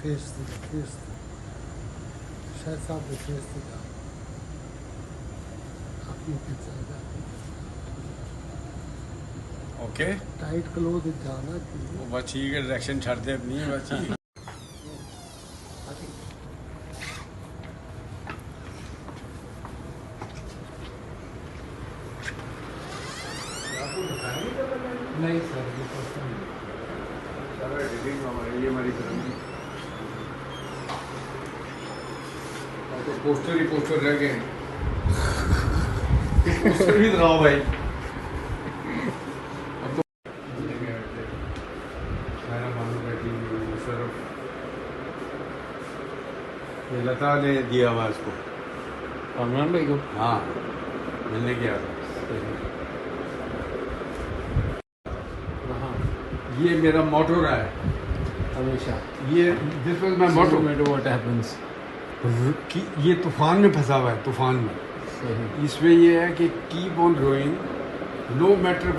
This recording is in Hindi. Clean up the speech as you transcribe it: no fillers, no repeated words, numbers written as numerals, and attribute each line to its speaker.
Speaker 1: फेस शायद साहब ने फेस दिया आपकी पिक्चर
Speaker 2: ओके
Speaker 1: टाइट क्लोज जाना
Speaker 2: वो बस ठीक है डायरेक्शन छड़ दे अपनी बस ठीक
Speaker 1: नहीं सर
Speaker 2: ये हमारी फिल्म तो पोस्टर ही पोस्टर रह गए पोस्टर भी दिखाओ भाई अब तो ये लता ने दिया हुआ इसको
Speaker 3: कामरान भाई को
Speaker 2: हाँ मिलने गया था ये मेरा मोटो रहा है
Speaker 3: हमेशा
Speaker 2: ये this was my motto
Speaker 3: what happens
Speaker 2: ये तूफान में फंसा हुआ है तूफान में इसमें ये है कि keep on rowing no matter